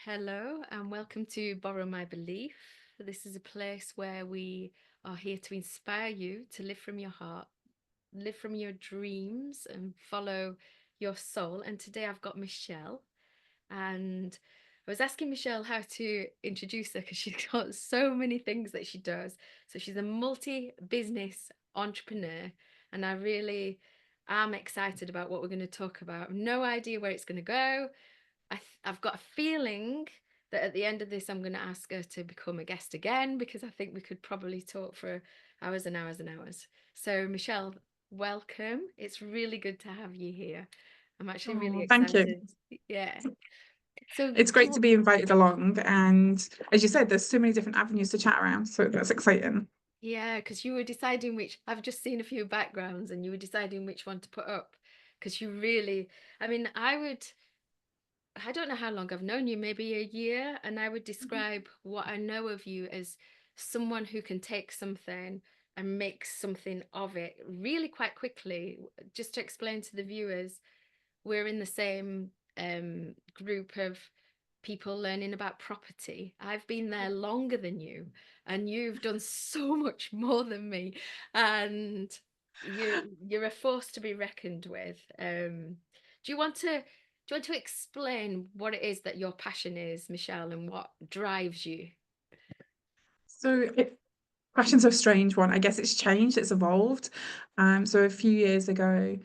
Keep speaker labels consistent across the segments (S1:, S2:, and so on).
S1: Hello and welcome to Borrow My Belief. This is a place where we are here to inspire you to live from your heart, live from your dreams, and follow your soul. And today I've got Michelle, and I was asking Michelle how to introduce her because she's got so many things that she does. So she's a multi-business entrepreneur, and I really am excited about what we're going to talk about. No idea where it's going to go. I've got a feeling that at the end of this, I'm going to ask her to become a guest again because I think we could probably talk for hours and hours and hours. So, Michelle, welcome. It's really good to have you here. I'm actually really
S2: Oh, thank you.
S1: excited. Yeah. So,
S2: It's
S1: do
S2: great to
S1: you,
S2: be invited along. And as you said, there's so many different avenues to chat around. So that's exciting.
S1: yeah, because you were deciding which, I've just seen a few backgrounds and you were deciding which one to put up because you really, I mean, I don't know how long I've known you, maybe a year, and I would describe what I know of you as someone who can take something and make something of it really quite quickly. Just to explain to the viewers, we're in the same group of people learning about property. I've been there longer than you, and you've done so much more than me, and you're a force to be reckoned with. Do you want to explain what it is that your passion is, Michelle, and what drives you?
S2: Passion's a strange one. I guess it's changed, it's evolved. So a few years ago,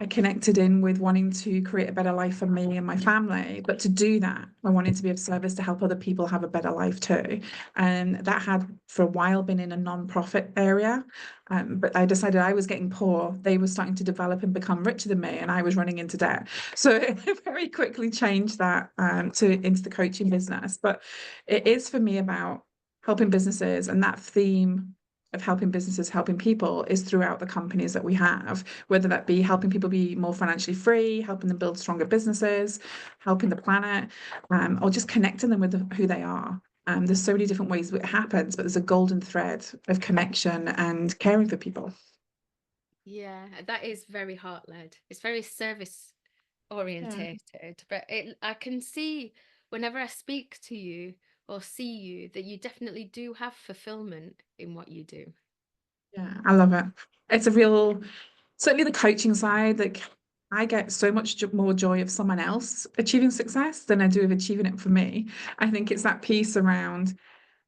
S2: I connected in with wanting to create a better life for me and my family. But to do that, I wanted to be of service to help other people have a better life too. And that had for a while been in a non-profit area. But I decided I was getting poor. They were starting to develop and become richer than me, and I was running into debt. So I very quickly changed that to into the coaching business. But it is for me about helping businesses, and that theme of helping businesses, helping people is throughout the companies that we have, whether that be helping people be more financially free, helping them build stronger businesses, helping the planet, or just connecting them with who they are. There's so many different ways it happens, but there's a golden thread of connection and caring for people.
S1: Yeah, that is very heart-led. It's very service
S2: Yeah.
S1: orientated, but I can see whenever I speak to you or see you that you definitely do have fulfillment in what you do.
S2: Yeah, I love it. It's a real, certainly the coaching side, like I get so much more joy of someone else achieving success than I do of achieving it for me. I think it's that piece around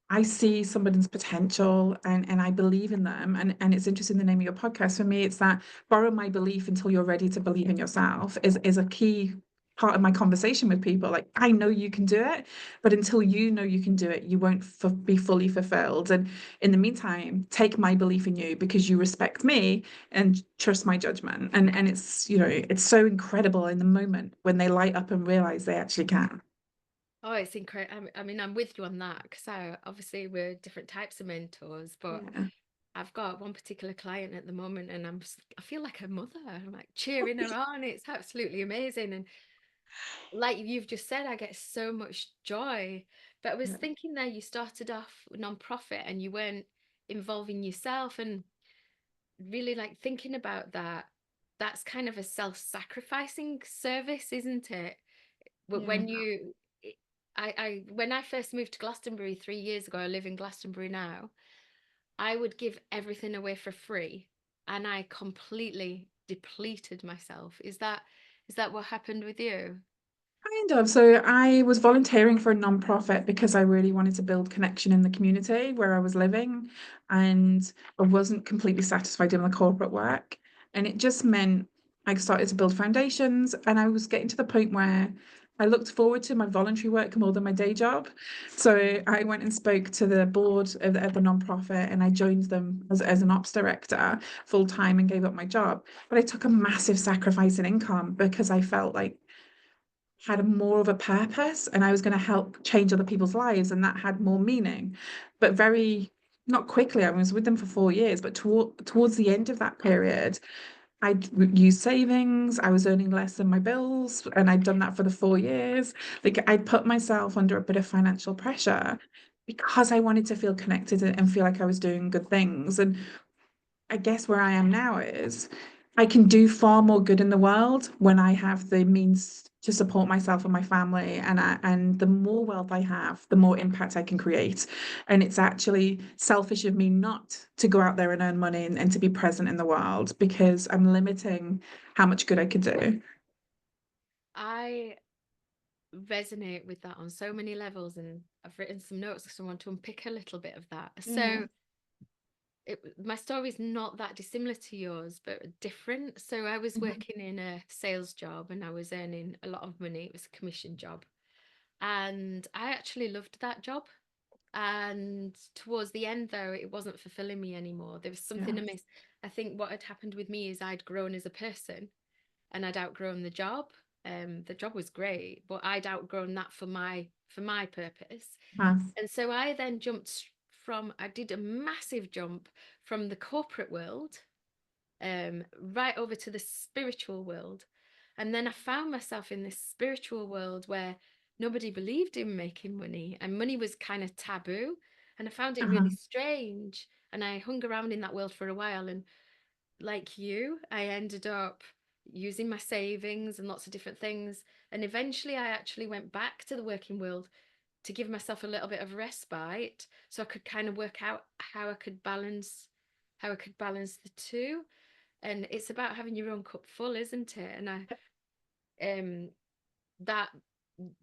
S2: I see somebody's potential and I believe in them. And it's interesting the name of your podcast. For me, it's that borrow my belief until you're ready to believe in yourself is a key part of my conversation with people. Like, I know you can do it, but until you know you can do it, you won't be fully fulfilled. And in the meantime, take my belief in you because you respect me and trust my judgment. And it's, it's so incredible in the moment when they light up and realize they actually can.
S1: Oh, it's incredible. I mean, I'm with you on that because I obviously we're different types of mentors, but
S2: Yeah.
S1: I've got one particular client at the moment, and I feel like a mother. I'm like cheering her on. It's absolutely amazing, and like you've just said, I get so much joy. But I was
S2: Yeah.
S1: thinking there, you started off non-profit and you weren't involving yourself, and really like thinking about that. That's kind of a self-sacrificing service, isn't it? But
S2: Yeah.
S1: when you when I first moved to Glastonbury 3 years ago, I live in Glastonbury now, I would give everything away for free and I completely depleted myself. Is that what happened with you?
S2: Kind of. So I was volunteering for a non-profit because I really wanted to build connection in the community where I was living, and I wasn't completely satisfied doing the corporate work. And it just meant I started to build foundations, and I was getting to the point where I looked forward to my voluntary work more than my day job. So I went and spoke to the board of the non-profit, and I joined them as an ops director full time and gave up my job. But I took a massive sacrifice in income because I felt like had more of a purpose and I was going to help change other people's lives, and that had more meaning. But very not quickly, I was with them for 4 years, but towards the end of that period, I'd used savings, I was earning less than my bills, and I'd done that for the 4 years. Like I'd put myself under a bit of financial pressure because I wanted to feel connected and feel like I was doing good things. And I guess where I am now is I can do far more good in the world when I have the means to support myself and my family. And the more wealth I have, the more impact I can create. And it's actually selfish of me not to go out there and earn money and to be present in the world because I'm limiting how much good I could do.
S1: I resonate with that on so many levels, and I've written some notes because I want to unpick a little bit of that.
S2: Yeah.
S1: So my story is not that dissimilar to yours, but different. So I was
S2: Mhm.
S1: working in a sales job and I was earning a lot of money. It was a commission job. And I actually loved that job. And towards the end, though, it wasn't fulfilling me anymore. There was
S2: Yeah.
S1: something amiss. I think what had happened with me is I'd grown as a person and I'd outgrown the job. The job was great, but I'd outgrown that for my purpose. And so I then I did a massive jump from the corporate world right over to the spiritual world. And then I found myself in this spiritual world where nobody believed in making money and money was kind of taboo. And I found it really
S2: Uh-huh.
S1: strange. And I hung around in that world for a while. And like you, I ended up using my savings and lots of different things. And eventually I actually went back to the working world to give myself a little bit of respite so I could kind of work out how I could balance the two. And it's about having your own cup full, isn't it? And um that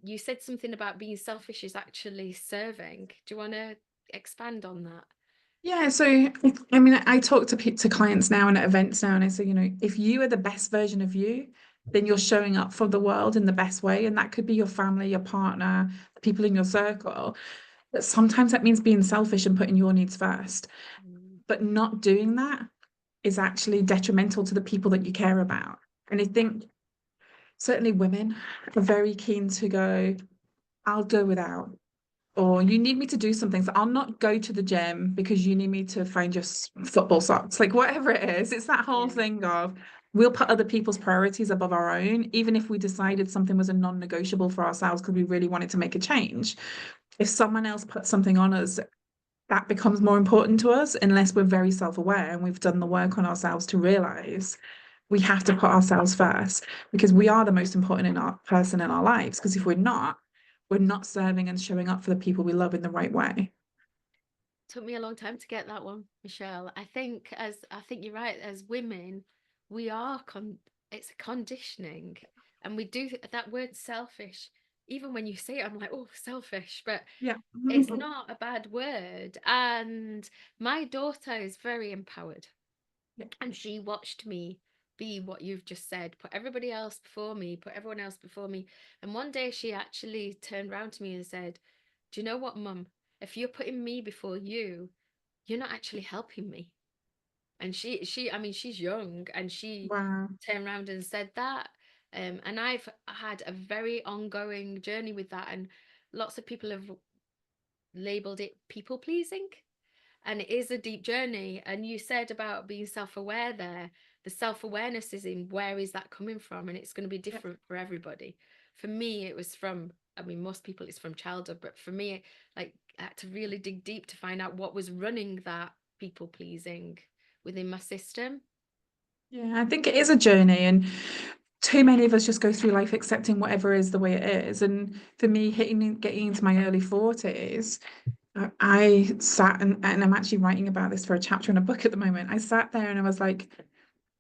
S1: you said something about being selfish is actually serving. Do you want to expand on that?
S2: Yeah, so I mean, I talk to clients now and at events now, and I say, if you are the best version of you, then you're showing up for the world in the best way, and that could be your family, your partner, the people in your circle. But sometimes that means being selfish and putting your needs first.
S1: Mm.
S2: But not doing that is actually detrimental to the people that you care about. And I think certainly women are very keen to go, I'll go without. Or you need me to do something. So I'll not go to the gym because you need me to find your football socks. Like whatever it is, it's that whole
S1: Yeah.
S2: thing of we'll put other people's priorities above our own, even if we decided something was a non-negotiable for ourselves because we really wanted to make a change. If someone else puts something on us, that becomes more important to us unless we're very self-aware and we've done the work on ourselves to realize we have to put ourselves first because we are the most important in our person in our lives. Because if we're not serving and showing up for the people we love in the right way.
S1: Took me a long time to get that one, Michelle. I think you're right, as women, we are it's a conditioning, and we do that word selfish. Even when you say it, I'm like, oh, selfish, but
S2: Yeah.
S1: it's not a bad word. And my daughter is very empowered,
S2: Yeah.
S1: and she watched me be what you've just said, put everybody else before me, put everyone else before me. And one day she actually turned around to me and said, do you know what, Mum? If you're putting me before you, you're not actually helping me. And I mean, she's young and she
S2: Wow.
S1: turned around and said that. And I've had a very ongoing journey with that. And lots of people have labeled it people pleasing. And it is a deep journey. And you said about being self-aware there. The self-awareness is in where is that coming from? And it's going to be
S2: Yeah.
S1: different for everybody. For me, it was from, I mean, most people it's from childhood, but for me, like I had to really dig deep to find out what was running that people pleasing within my system.
S2: Yeah, I think it is a journey, and too many of us just go through life accepting whatever is the way it is. And for me, getting into my early 40s, I sat and I'm actually writing about this for a chapter in a book at the moment. I sat there and I was like,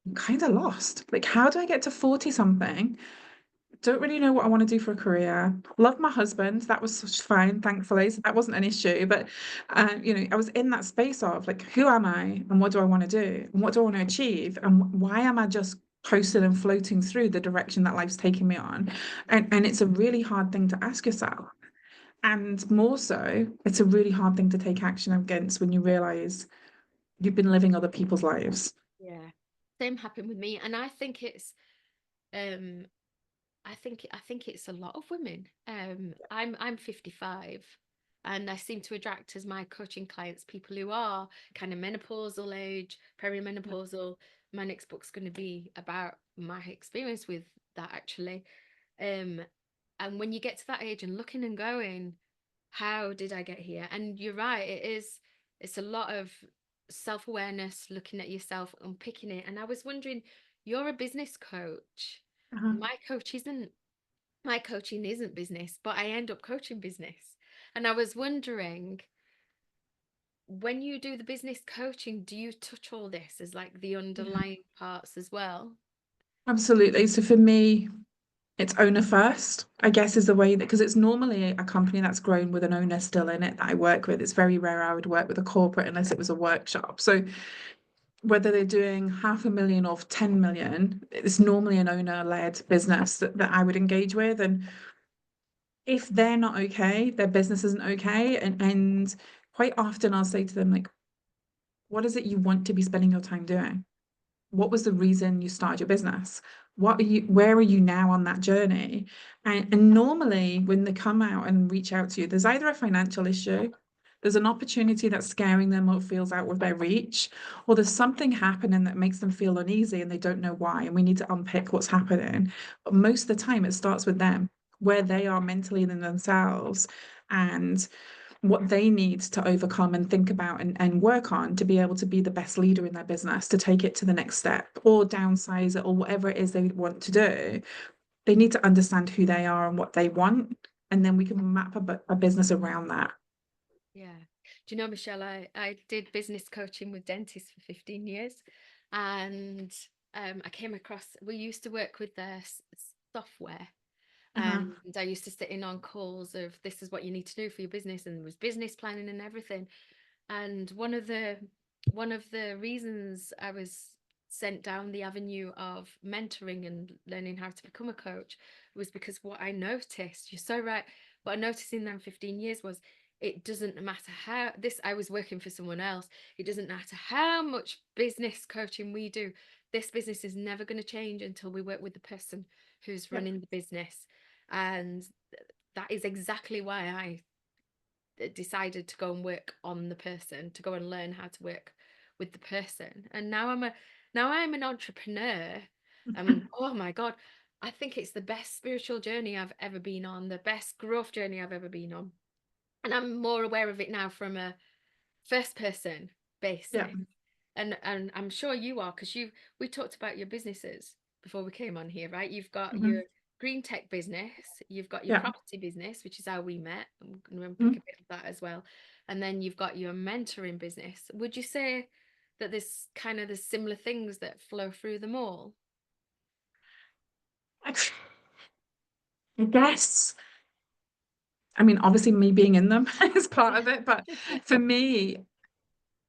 S2: I'm kind of lost. Like, how do I get to 40 something? Don't really know what I want to do for a career. Love my husband. That was fine, thankfully. So that wasn't an issue. But, I was in that space of like, who am I and what do I want to do? And what do I want to achieve? And why am I just coasting and floating through the direction that life's taking me on? And it's a really hard thing to ask yourself. And more so, it's a really hard thing to take action against when you realize you've been living other people's lives.
S1: Yeah. Same happened with me. And um I think it's a lot of women. I'm 55 and I seem to attract as my coaching clients people who are kind of menopausal age, perimenopausal. My next book's going to be about my experience with that actually. Um, and when you get to that age and looking and going, how did I get here? And you're right, it's a lot of self-awareness, looking at yourself, unpicking it. And I was wondering, you're a business coach.
S2: Uh-huh.
S1: My coach isn't, my coaching isn't business, but I end up coaching business. And I was wondering, when you do the business coaching, do you touch all this as like the
S2: Yeah,
S1: underlying parts as well?
S2: absolutely. So for me, it's owner first, I guess, is the way that, because it's normally a company that's grown with an owner still in it that I work with. It's very rare I would work with a corporate unless it was a workshop. So whether they're doing 500,000 or 10 million, it's normally an owner-led business that I would engage with. And if they're not okay, their business isn't okay. And quite often I'll say to them, like, what is it you want to be spending your time doing? What was the reason you started your business? Where are you now on that journey? And normally when they come out and reach out to you, there's either a financial issue, there's an opportunity that's scaring them or feels out of their reach, or there's something happening that makes them feel uneasy and they don't know why. And we need to unpick what's happening. But most of the time it starts with them, where they are mentally in themselves and what they need to overcome and think about and work on to be able to be the best leader in their business, to take it to the next step or downsize it or whatever it is they want to do. They need to understand who they are and what they want. And then we can map a business around that.
S1: Yeah. Do you know, Michelle, I did business coaching with dentists for 15 years. And I came across, we used to work with their software.
S2: Uh-huh.
S1: And I used to sit in on calls of this is what you need to do for your business. And there was business planning and everything. And one of the reasons I was sent down the avenue of mentoring and learning how to become a coach was because what I noticed, you're so right, what I noticed in them 15 years was it doesn't matter how this I was working for someone else, it doesn't matter how much business coaching we do, this business is never going to change until we work with the person who's
S2: Yep.
S1: running the business. And that is exactly why I decided to go and work on the person, to go and learn how to work with the person. And now I'm an entrepreneur. Oh my God, I think it's the best spiritual journey I've ever been on, the best growth journey I've ever been on. And I'm more aware of it now from a first person
S2: Yeah.
S1: basis. And I'm sure you are, because you we talked about your businesses before we came on here, right? You've got
S2: Mhm.
S1: your green tech business, you've got your
S2: Yeah.
S1: property business, which is how we met. I'm going to unpick a
S2: Mhm.
S1: bit of that as well. And then you've got your mentoring business. Would you say that there's kind of the similar things that flow through them all?
S2: I I guess, I mean, obviously me being in them is part of it, but for me,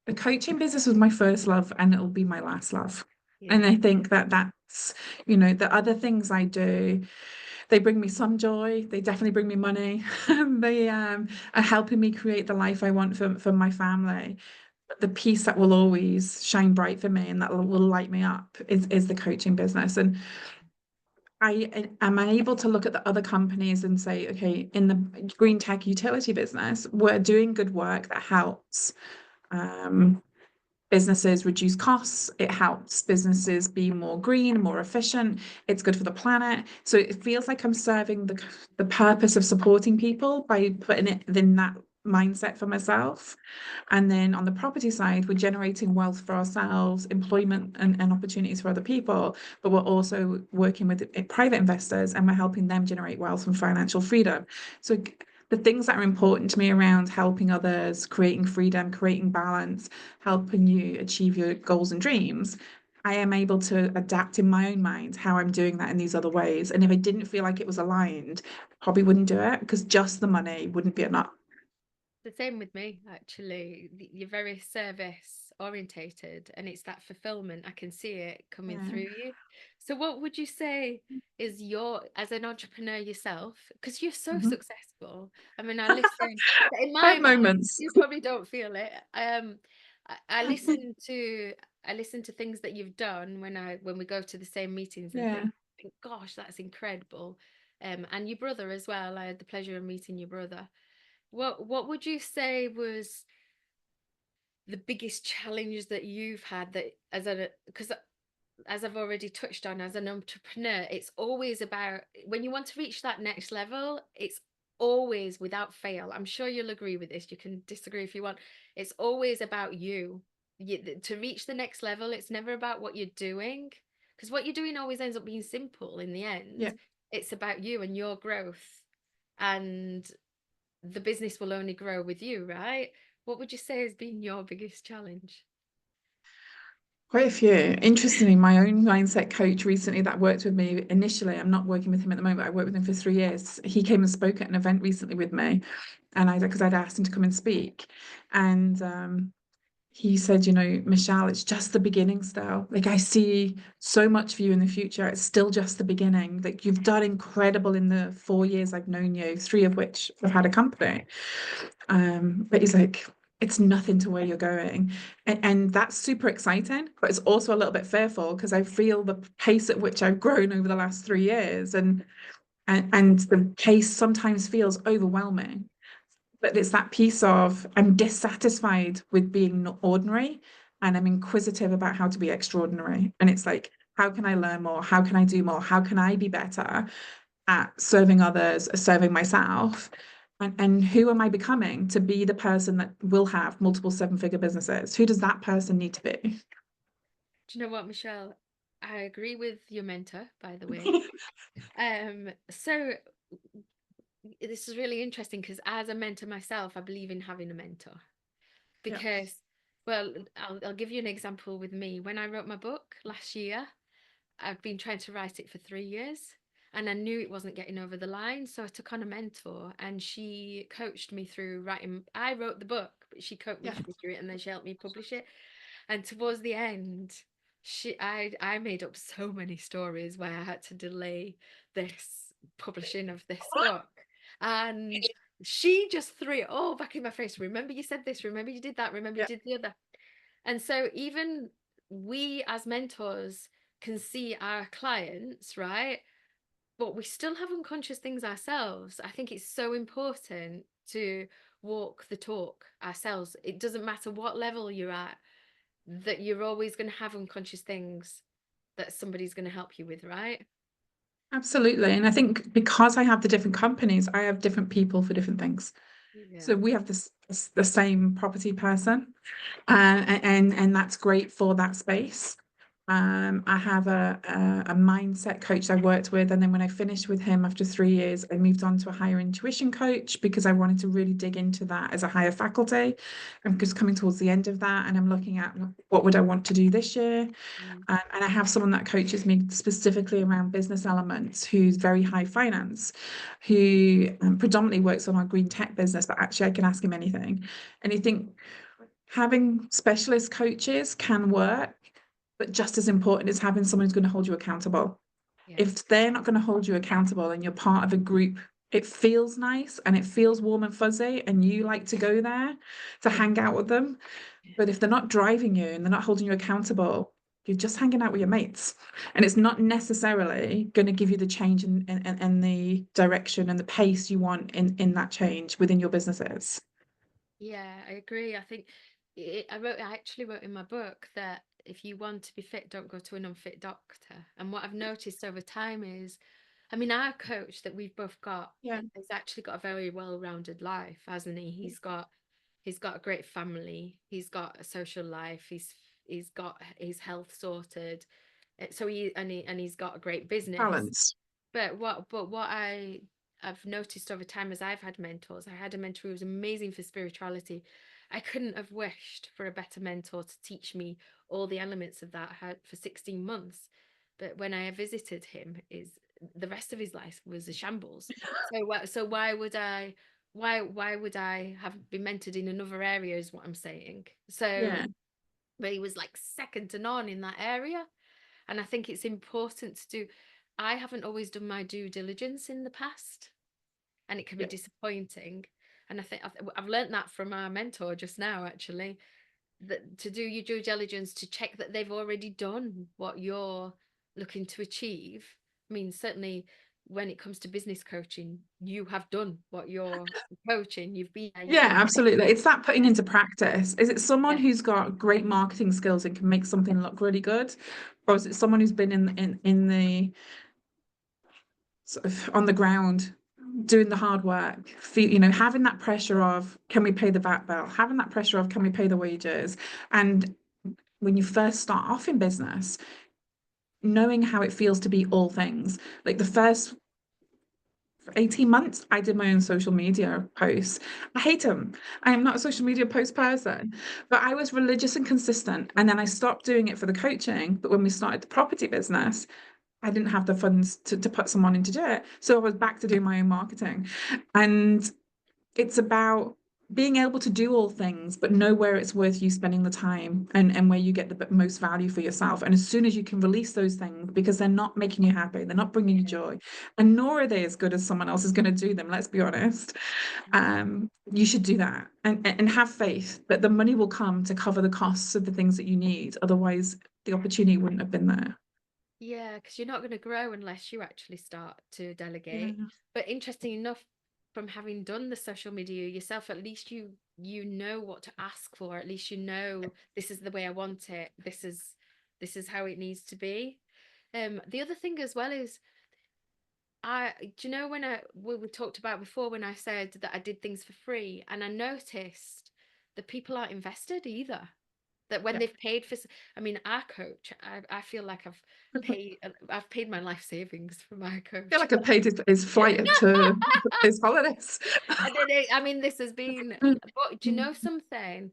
S2: the coaching business was my first love and it'll be my last love. And
S1: Yeah.
S2: I think that that's, the other things I do, they bring me some joy. They definitely bring me money. They are helping me create the life I want for my family. But the piece that will always shine bright for me and that will light me up is the coaching business. And I am able to look at the other companies and say, okay, in the green tech utility business, we're doing good work that helps. Um, Businesses reduce costs. It helps businesses be more green, more efficient. It's good for the planet. So it feels like I'm serving the purpose of supporting people by putting it in that mindset for myself. And then on the property side, we're generating wealth for ourselves, employment and opportunities for other people, but we're also working with private investors and we're helping them generate wealth and financial freedom. So the things that are important to me around helping others, creating freedom, creating balance, helping you achieve your goals and dreams, I am able to adapt in my own mind how I'm doing that in these other ways. And if I didn't feel like it was aligned, probably wouldn't do it because just the money wouldn't be enough.
S1: The same with me, actually. You're very service orientated, and it's that fulfillment. I can see it coming
S2: Yeah.
S1: through you. So, what would you say is as an entrepreneur yourself, because you're so
S2: Mhm.
S1: successful? I mean, I listen in
S2: I
S1: my
S2: have
S1: mind,
S2: moments.
S1: you probably don't feel it. I listen to things that you've done when we go to the same meetings and
S2: Yeah.
S1: think, gosh, that's incredible. And your brother as well. I had the pleasure of meeting your brother. What would you say was the biggest challenge that you've had, that because as I've already touched on, as an entrepreneur, it's always about when you want to reach that next level, it's always without fail. I'm sure you'll agree with this. You can disagree if you want. It's always about you. To reach the next level, it's never about what you're doing. Because what you're doing always ends up being simple in the end.
S2: Yeah.
S1: It's about you and your growth, and the business will only grow with you, right? What would you say has been your biggest challenge?
S2: Quite a few. Interestingly, my own mindset coach recently that worked with me initially, I'm not working with him at the moment, I worked with him for 3 years. He came and spoke at an event recently with me, and because I'd asked him to come and speak. And he said, Michelle, it's just the beginning still. Like, I see so much for you in the future. It's still just the beginning. Like, you've done incredible in the 4 years I've known you, three of which I've had a company. But he's like, it's nothing to where you're going. And that's super exciting, but it's also a little bit fearful because I feel the pace at which I've grown over the last 3 years, and the pace sometimes feels overwhelming. But it's that piece of I'm dissatisfied with being not ordinary, and I'm inquisitive about how to be extraordinary. And it's like, how can I learn more? How can I do more? How can I be better at serving others, serving myself? And who am I becoming to be the person that will have multiple seven-figure businesses? Who does that person need to be?
S1: Do you know what, Michelle? I agree with your mentor, by the way. So this is really interesting because as a mentor myself, I believe in having a mentor
S2: Yeah,
S1: because, well, I'll give you an example with me. When I wrote my book last year, I've been trying to write it for 3 years and I knew it wasn't getting over the line. So I took on a mentor and she coached me through writing. I wrote the book, but she coached me
S2: yeah,
S1: through it and then she helped me publish it. And towards the end, I made up so many stories where I had to delay this publishing of this book. And she just threw it all back in my face. Remember you said this, remember you did that, remember you
S2: yeah.
S1: did the other. And so even we as mentors can see our clients, right? But we still have unconscious things ourselves. I think it's so important to walk the talk ourselves. It doesn't matter what level you're at, that you're always going to have unconscious things that somebody's going to help you with, right?
S2: Absolutely. And I think because I have the different companies, I have different people for different things.
S1: Yeah.
S2: So we have the same property person, and that's great for that space. I have a mindset coach I worked with, and then when I finished with him after 3 years, I moved on to a higher intuition coach because I wanted to really dig into that as a higher faculty. I'm just coming towards the end of that, and I'm looking at what would I want to do this year.
S1: Mm.
S2: And I have someone that coaches me specifically around business elements, who's very high finance, who predominantly works on our green tech business, but actually I can ask him anything. And I think having specialist coaches can work, but just as important is having someone who's going to hold you accountable.
S1: Yeah.
S2: If they're not going to hold you accountable and you're part of a group, it feels nice and it feels warm and fuzzy, and you like to go there to hang out with them. But if they're not driving you and they're not holding you accountable, you're just hanging out with your mates. And it's not necessarily going to give you the change and the direction and the pace you want in that change within your businesses.
S1: Yeah, I agree. I think I actually wrote in my book that if you want to be fit, don't go to an unfit doctor. And what I've noticed over time is, I mean, our coach that we've both got
S2: Yeah,
S1: has actually got a very well-rounded life, hasn't he? He's got a great family. He's got a social life. He's got his health sorted. So he's got a great business.
S2: balance.
S1: But what I've noticed over time as I've had mentors, I had a mentor who was amazing for spirituality. I couldn't have wished for a better mentor to teach me all the elements of that. I had for 16 months. But when I visited him, is the rest of his life was a shambles. So why would I have been mentored in another area is what I'm saying. So
S2: Yeah,
S1: but he was like second to none in that area. And I think it's important to do. I haven't always done my due diligence in the past, and it can be
S2: yeah,
S1: disappointing. And I think I've learned that from our mentor just now, actually, that to do your due diligence to check that they've already done what you're looking to achieve. I mean, certainly when it comes to business coaching, you have done what you're coaching. You've been there, you've
S2: yeah,
S1: done
S2: absolutely. It's that putting into practice. Is it someone
S1: yeah,
S2: who's got great marketing skills and can make something look really good? Or is it someone who's been in the sort of on the ground doing the hard work, having that pressure of can we pay the VAT bill, having that pressure of can we pay the wages. And when you first start off in business, knowing how it feels to be all things. Like the first 18 months, I did my own social media posts. I hate them. I am not a social media post person, but I was religious and consistent. And then I stopped doing it for the coaching. But when we started the property business, I didn't have the funds to put someone in to do it. So I was back to doing my own marketing. And it's about being able to do all things, but know where it's worth you spending the time and where you get the most value for yourself. And as soon as you can release those things, because they're not making you happy, they're not bringing you joy, and nor are they as good as someone else is going to do them, let's be honest. You should do that and have faith that the money will come to cover the costs of the things that you need. Otherwise, the opportunity wouldn't have been there.
S1: Yeah, because you're not going to grow unless you actually start to delegate.
S2: Yeah.
S1: But interesting enough, from having done the social media yourself, at least you know what to ask for. At least you know this is the way I want it. This is how it needs to be. The other thing as well is do you know when we talked about before when I said that I did things for free, and I noticed that people aren't invested either. That when
S2: Yeah.
S1: they've paid for, I mean, our coach, I feel like I've paid my life savings for my
S2: I feel
S1: coach.
S2: like I paid his flight to his holidays.
S1: And then I mean, this has been, but do you know something?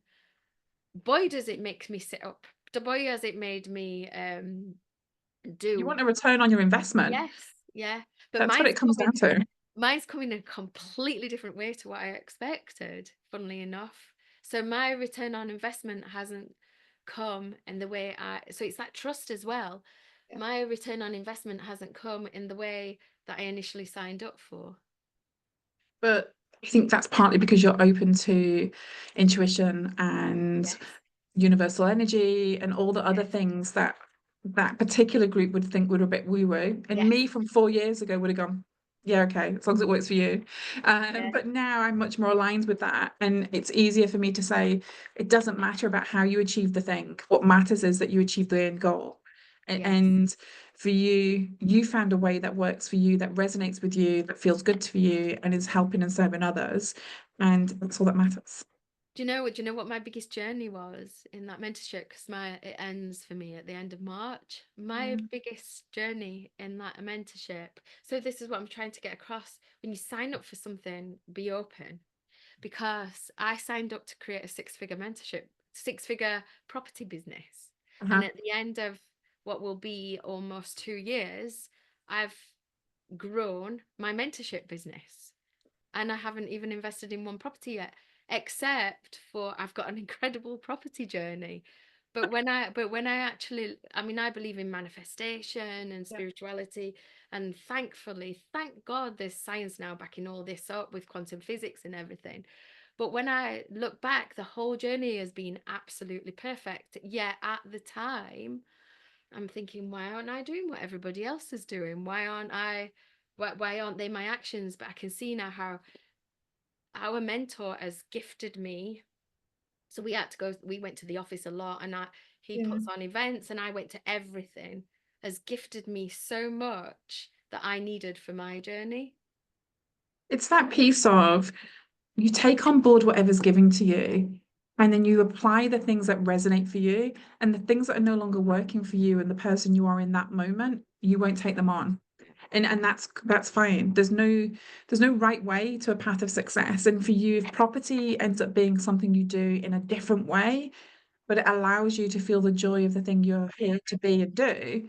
S1: Boy, does it make me sit up. The boy, has it made me
S2: You
S1: do.
S2: want a return on your investment.
S1: Yes, yeah. But
S2: That's what it comes down to.
S1: mine's coming a completely different way to what I expected, funnily enough. So my return on investment hasn't come in the way so it's that trust as well.
S2: Yeah.
S1: My return on investment hasn't come in the way that I initially signed up for.
S2: But I think that's partly because you're open to intuition and
S1: Yes,
S2: universal energy and all the other
S1: yes,
S2: things that that particular group would think were a bit woo-woo. And
S1: yes,
S2: me from 4 years ago would have gone, yeah, okay, as long as it works for you.
S1: yeah,
S2: But now I'm much more aligned with that. And it's easier for me to say, it doesn't matter about how you achieve the thing. What matters is that you achieve the end goal.
S1: yes.
S2: And for you, you found a way that works for you, that resonates with you, that feels good for you, and is helping and serving others. And that's all that matters.
S1: Do you know what my biggest journey was in that mentorship? Because it ends for me at the end of March. My
S2: Yeah.
S1: biggest journey in that mentorship. So this is what I'm trying to get across. When you sign up for something, be open. Because I signed up to create a six-figure mentorship, six-figure property business. And
S2: Uh-huh.
S1: at the end of what will be almost 2 years, I've grown my mentorship business, and I haven't even invested in one property yet, except for I've got an incredible property journey. But when I actually, I mean, I believe in manifestation and
S2: Yeah.
S1: spirituality, and thankfully, thank God, there's science now backing all this up with quantum physics and everything. But when I look back, the whole journey has been absolutely perfect. Yet at the time, I'm thinking, why aren't I doing what everybody else is doing? Why aren't they my actions? But I can see now how our mentor has gifted me. So we went to the office a lot, and he
S2: Yeah.
S1: puts on events, and I went to everything, has gifted me so much that I needed for my journey.
S2: It's that piece of you take on board whatever's giving to you, and then you apply the things that resonate for you, and the things that are no longer working for you and the person you are in that moment, you won't take them on. And that's fine. There's no right way to a path of success. And for you, if property ends up being something you do in a different way, but it allows you to feel the joy of the thing you're here to be and do,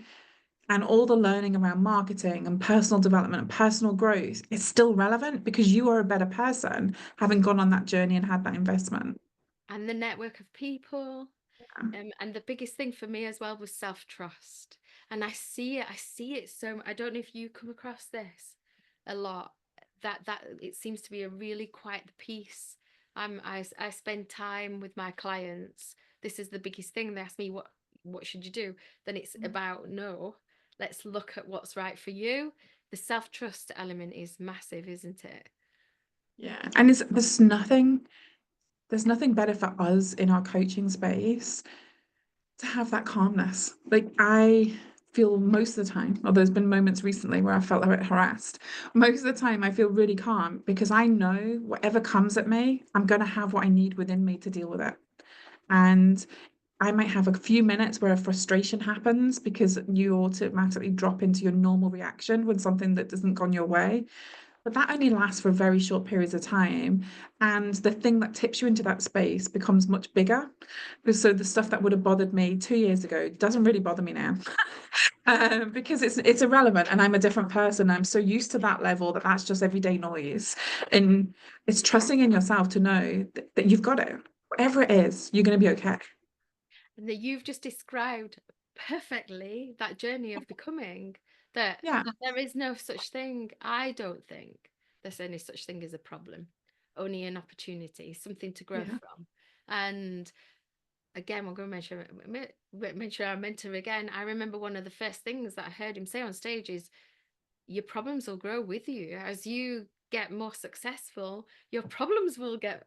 S2: and all the learning around marketing and personal development and personal growth is still relevant because you are a better person having gone on that journey and had that investment.
S1: And the network of people. And the biggest thing for me as well was self-trust. And I see it so I don't know if you come across this a lot, that it seems to be a really quiet piece. I spend time with my clients. This is the biggest thing. They ask me what should you do? Then it's about, no, let's look at what's right for you. The self-trust element is massive, isn't it?
S2: Yeah. And there's nothing better for us in our coaching space to have that calmness. Like I feel most of the time, or there's been moments recently where I felt a bit harassed. Most of the time I feel really calm because I know whatever comes at me, I'm going to have what I need within me to deal with it. And I might have a few minutes where a frustration happens because you automatically drop into your normal reaction when something that doesn't gone your way. But that only lasts for very short periods of time. And the thing that tips you into that space becomes much bigger. So the stuff that would have bothered me 2 years ago doesn't really bother me now. Because it's irrelevant and I'm a different person. I'm so used to that level that that's just everyday noise. And it's trusting in yourself to know that you've got it. Whatever it is, you're going to be okay.
S1: And that you've just described perfectly that journey of becoming, that
S2: Yeah,
S1: there is no such thing. I don't think there's any such thing as a problem, only an opportunity, something to grow
S2: yeah,
S1: from. And again, we're going to mention our mentor again. I remember one of the first things that I heard him say on stage is, your problems will grow with you. As you get more successful, your problems will get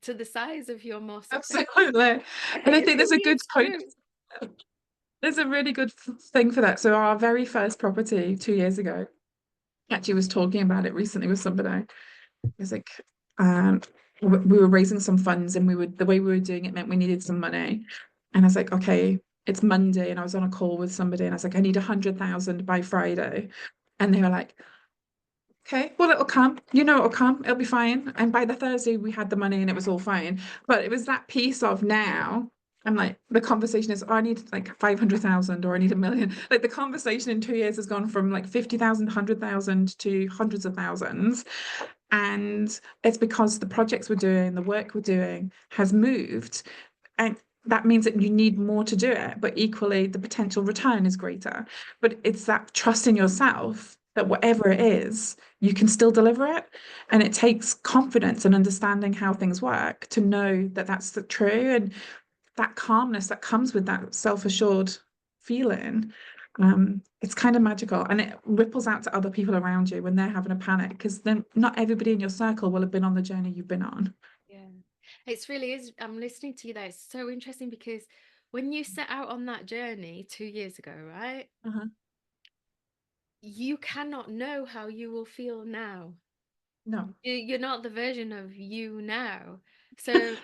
S1: to the size of your more success.
S2: absolutely. And I
S1: It
S2: think there's a
S1: really
S2: good
S1: is
S2: quote.
S1: true.
S2: There's a really good thing for that. So our very first property 2 years ago, actually was talking about it recently with somebody. It's like, um, we were raising some funds and the way we were doing it meant we needed some money. And I was like, okay, it's Monday. And I was on a call with somebody and I was like, I need 100,000 by Friday. And they were like, okay, well, it'll come. You know, it'll come. It'll be fine. And by the Thursday, we had the money and it was all fine. But it was that piece of now. I'm like, the conversation is, oh, I need like 500,000 or I need a million. Like the conversation in 2 years has gone from like 50,000, 100,000 to hundreds of thousands. And it's because the projects we're doing, the work we're doing has moved. And that means that you need more to do it, but equally the potential return is greater. But it's that trust in yourself that whatever it is, you can still deliver it. And it takes confidence and understanding how things work to know that that's the true. And that calmness that comes with that self-assured feeling, it's kind of magical and it ripples out to other people around you when they're having a panic because then not everybody in your circle will have been on the journey you've been on.
S1: Yeah. It's really is. I'm listening to you there. It's so interesting because when you set out on that journey 2 years ago, right,
S2: Uh-huh.
S1: you cannot know how you will feel now.
S2: No.
S1: You're not the version of you now. So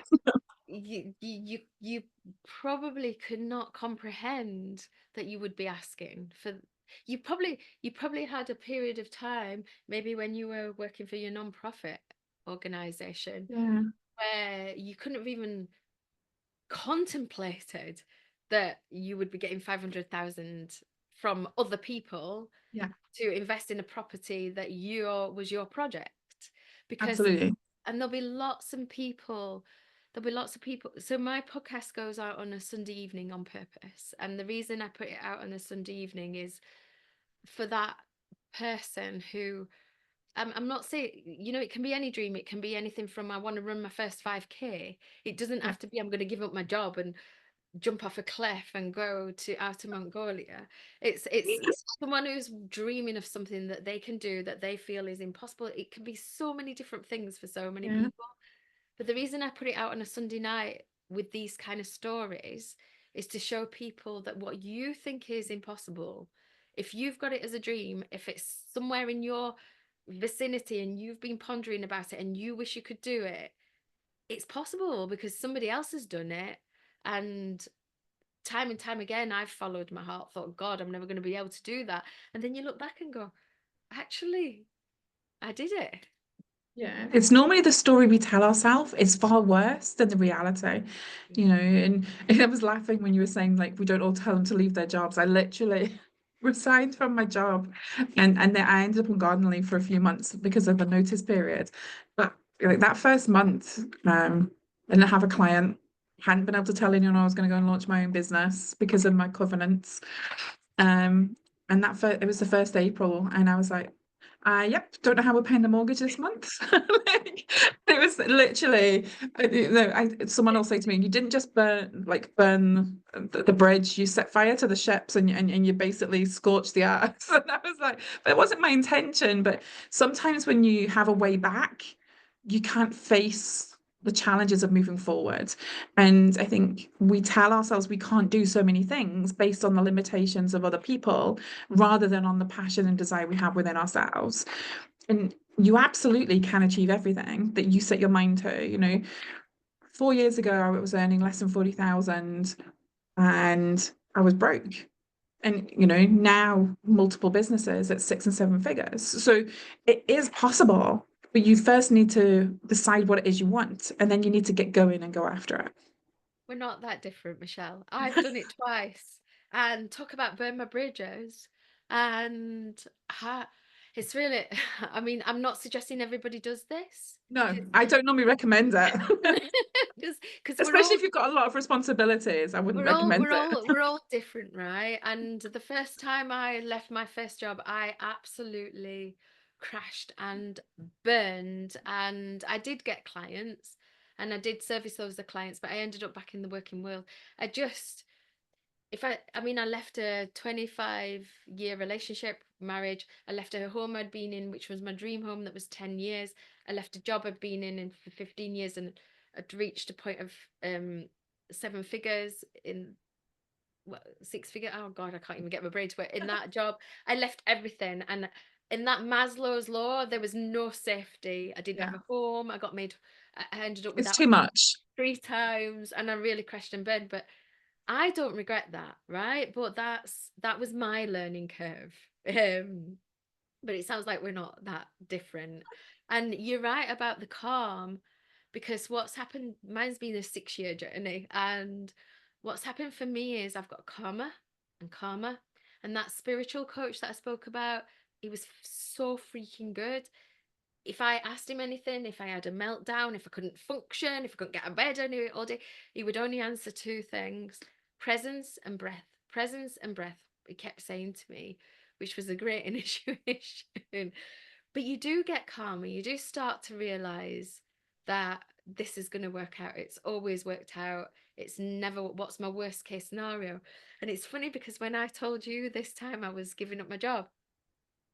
S1: you probably could not comprehend that you would be asking for, you probably had a period of time, maybe when you were working for your non-profit organization,
S2: Yeah.
S1: where you couldn't have even contemplated that you would be getting 500,000 from other people
S2: Yeah.
S1: to invest in a property that was your project. Because,
S2: Absolutely.
S1: and there'll be lots of people. So my podcast goes out on a Sunday evening on purpose, and the reason I put it out on a Sunday evening is for that person who, I'm not saying, it can be any dream. It can be anything from, I want to run my first 5K. It doesn't
S2: Yeah.
S1: have to be, I'm going to give up my job and jump off a cliff and go to outer Mongolia. It's someone who's dreaming of something that they can do that they feel is impossible. It can be so many different things for so many
S2: Yeah.
S1: people. But the reason I put it out on a Sunday night with these kind of stories is to show people that what you think is impossible, if you've got it as a dream, if it's somewhere in your vicinity and you've been pondering about it and you wish you could do it, it's possible because somebody else has done it. And time again, I've followed my heart, thought, God, I'm never going to be able to do that. And then you look back and go, actually, I did it.
S2: Yeah, it's normally the story we tell ourselves is far worse than the reality, and I was laughing when you were saying like we don't all tell them to leave their jobs. I literally resigned from my job, and then I ended up on garden leave for a few months because of the notice period. But like that first month, I didn't have a client, hadn't been able to tell anyone I was going to go and launch my own business because of my covenants. Um, and it was the first April, and I was like, yep, don't know how we're paying the mortgage this month. Like, it was literally, someone will say to me, you didn't just burn the bridge, you set fire to the ships and you basically scorched the earth. And I was like, but it wasn't my intention. But sometimes when you have a way back, you can't face the challenges of moving forward. And I think we tell ourselves we can't do so many things based on the limitations of other people rather than on the passion and desire we have within ourselves. And you absolutely can achieve everything that you set your mind to. 4 years ago, I was earning less than 40,000 and I was broke. And, now multiple businesses at 6 and 7 figures. So it is possible, but you first need to decide what it is you want, and then you need to get going and go after it.
S1: We're not that different, Michelle. I've done it twice. And talk about burn my bridges. And ha, it's really, I mean, I'm not suggesting everybody does this
S2: No,
S1: because
S2: I don't normally recommend it.
S1: because
S2: Especially if you've got a lot of responsibilities, I wouldn't
S1: we're all
S2: recommend
S1: we're
S2: it.
S1: all we're all different, right? And the first time I left my first job, I absolutely crashed and burned. And I did get clients and I did service those the clients, but I ended up back in the working world. I just if I mean, I left a 25-year relationship, marriage. I left a home I'd been in, which was my dream home, that was 10 years. I left a job I'd been in for 15 years, and I'd reached a point of 7 figures in, well, 6 figure. Oh God, I can't even get my brain to it. In that job, I left everything. And in that Maslow's law, there was no safety. I didn't
S2: Yeah,
S1: have a home. I ended up
S2: it's
S1: without
S2: too much.
S1: 3 times, and I really crashed in bed. But I don't regret that, right? But that was my learning curve. Um, but it sounds like we're not that different. And you're right about the calm, because what's happened, mine's been a 6-year journey, and what's happened for me is I've got calmer and calmer. And that spiritual coach that I spoke about, he was so freaking good. If I asked him anything, if I had a meltdown, if I couldn't function, if I couldn't get out of bed all day, he would only answer two things: presence and breath. Presence and breath, he kept saying to me, which was a great initiation. But you do get calmer, you do start to realize that this is going to work out. It's always worked out. It's never what's my worst case scenario. And it's funny because when I told you this time I was giving up my job,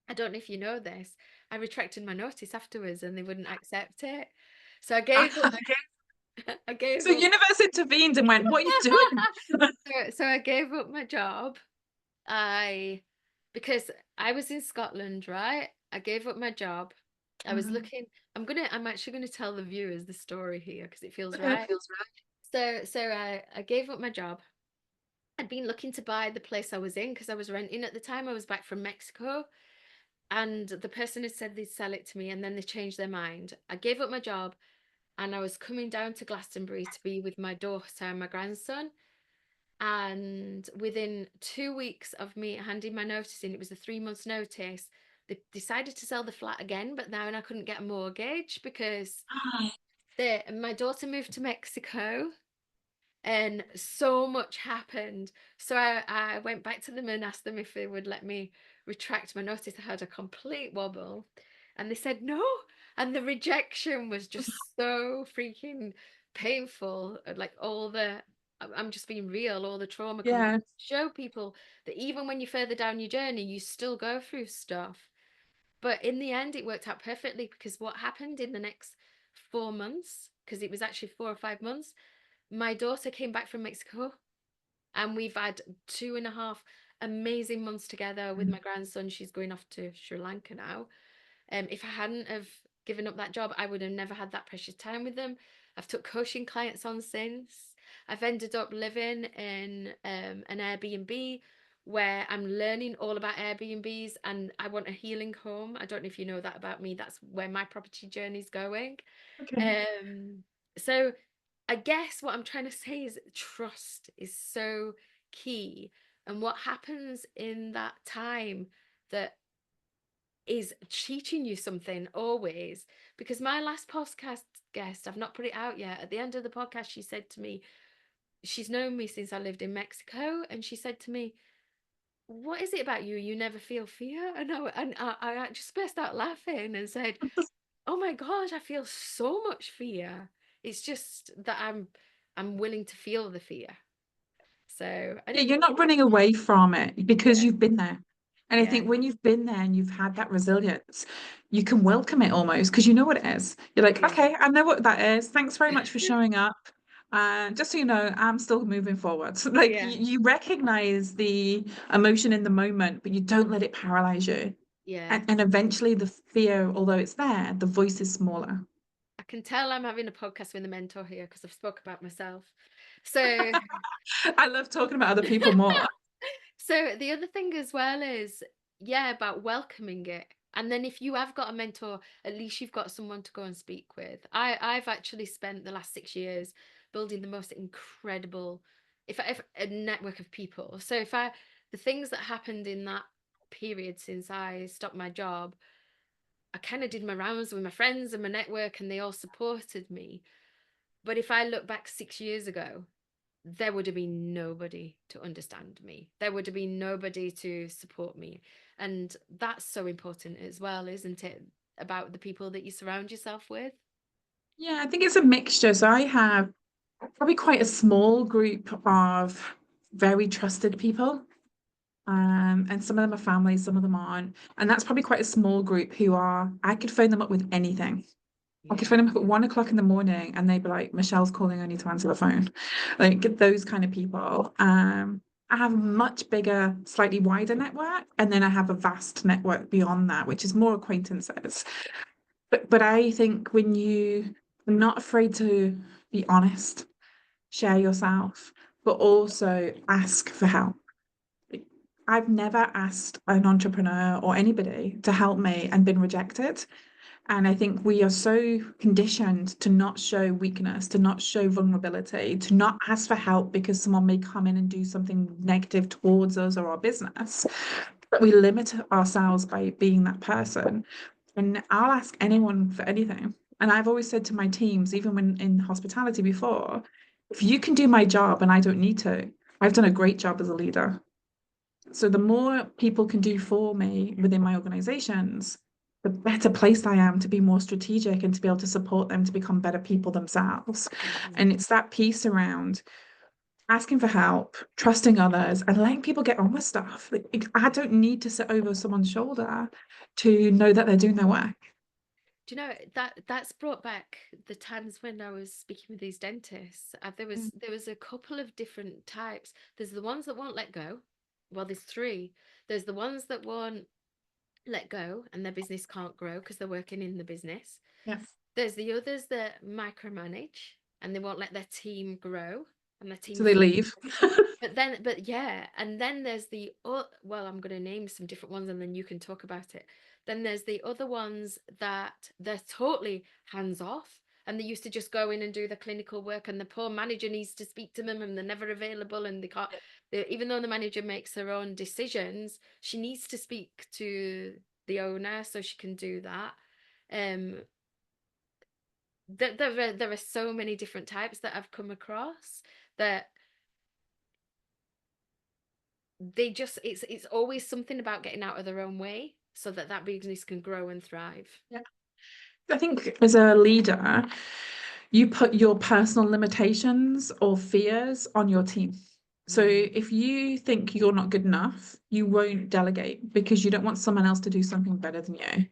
S1: I don't know if you know this, I retracted my notice afterwards and they wouldn't accept it. So I gave up. I gave
S2: So
S1: up.
S2: universe intervened and went, "What are you doing?"
S1: So I gave up my job. I Because I was in Scotland, right? I gave up my job. I was
S2: Mhm.
S1: looking. I'm actually gonna tell the viewers the story here because it feels
S2: Okay.
S1: right. So I gave up my job. I'd been looking to buy the place I was in because I was renting at the time. I was back from Mexico, and the person had said they'd sell it to me, and then they changed their mind. I gave up my job, and I was coming down to Glastonbury to be with my daughter and my grandson. And within 2 weeks of me handing my notice in, it was a 3 months notice, they decided to sell the flat again, but now I couldn't get a mortgage because my daughter moved to Mexico and so much happened. So I went back to them and asked them if they would let me retract my notice. I had a complete wobble and they said no. And the rejection was just so freaking painful. Like I'm just being real, all the trauma coming up.
S2: Yeah.
S1: Show people that even when you're further down your journey, you still go through stuff. But in the end, it worked out perfectly because what happened in the next 4 months, because it was actually 4 or 5 months, my daughter came back from Mexico and we've had 2.5 amazing months together with my grandson. She's going off to Sri Lanka now. If I hadn't have given up that job, I would have never had that precious time with them. I've took coaching clients on since. I've ended up living in an Airbnb where I'm learning all about Airbnbs, and I want a healing home. I don't know if you know that about me. That's where my property journey is going.
S2: Okay.
S1: Um, so I guess what I'm trying to say is trust is so key. And what happens in that time that is teaching you something always. Because my last podcast guest, I've not put it out yet. At the end of the podcast, she said to me, she's known me since I lived in Mexico, and she said to me, "What is it about you? You never feel fear?" And I just burst out laughing and said, "Oh my gosh, I feel so much fear. It's just that I'm willing to feel the fear." So, and
S2: Yeah,
S1: it,
S2: you're not running away from it because
S1: yeah,
S2: you've been there. And I
S1: yeah,
S2: think when you've been there and you've had that resilience, you can welcome it almost because you know what it is. You're like,
S1: yeah,
S2: okay, I know what that is. Thanks very much for showing up. And just so you know, I'm still moving forward. Like
S1: yeah,
S2: you recognize the emotion in the moment, but you don't let it paralyze you.
S1: yeah.
S2: And eventually the fear, although it's there, the voice is smaller.
S1: can tell I'm having a podcast with a mentor here because I've spoke about myself. So,
S2: I love talking about other people more.
S1: so the other thing as well is, yeah, about welcoming it. And then if you have got a mentor, at least you've got someone to go and speak with. I've actually spent the last 6 years building the most incredible, if a network of people. So if I the things that happened in that period since I stopped my job, I kind of did my rounds with my friends and my network, and they all supported me. But if I look back 6 years ago, there would have been nobody to understand me. There would have been nobody to support me. And that's so important as well, isn't it? About the people that you surround yourself with.
S2: Yeah, I think it's a mixture. So I have probably quite a small group of very trusted people. And some of them are family, some of them aren't. And that's probably quite a small group who are, I could phone them up with anything. I could
S1: Yeah.
S2: phone them up at 1 o'clock in the morning and they'd be like, Michelle's calling, I need to answer the phone. Like those kind of people. I have a much bigger, slightly wider network, and then I have a vast network beyond that, which is more acquaintances. But I think when you are not afraid to be honest, share yourself, but also ask for help. I've never asked an entrepreneur or anybody to help me and been rejected. And I think we are so conditioned to not show weakness, to not show vulnerability, to not ask for help because someone may come in and do something negative towards us or our business, that we limit ourselves by being that person. And I'll ask anyone for anything. And I've always said to my teams, even when in hospitality before, if you can do my job and I don't need to, I've done a great job as a leader. So the more people can do for me within my organizations, the better placed I am to be more strategic and to be able to support them to become better people themselves.
S1: Mhm.
S2: And it's that piece around asking for help, trusting others, and letting people get on with stuff. Like, I don't need to sit over someone's shoulder to know that they're doing their work.
S1: Do you know that that's brought back the times when I was speaking with these dentists? There was a couple of different types. There's the ones that won't let go. Well, there's three. There's the ones that won't let go and their business can't grow because they're working in the business.
S2: Yeah.
S1: There's the others that micromanage and they won't let their team grow and their team
S2: So they leave.
S1: but yeah, and then there's well, I'm going to name some different ones and then you can talk about it. Then there's the other ones that they're totally hands off and they used to just go in and do the clinical work and the poor manager needs to speak to them and they're never available and they can't even though the manager makes her own decisions, she needs to speak to the owner so she can do that. Um, there are so many different types that I've come across that they just it's always something about getting out of their own way so that that business can grow and thrive.
S2: Yeah. I think as a leader, you put your personal limitations or fears on your team. So
S1: Mm.
S2: if you think you're not good enough, you won't delegate because you don't want someone else to do something better than you.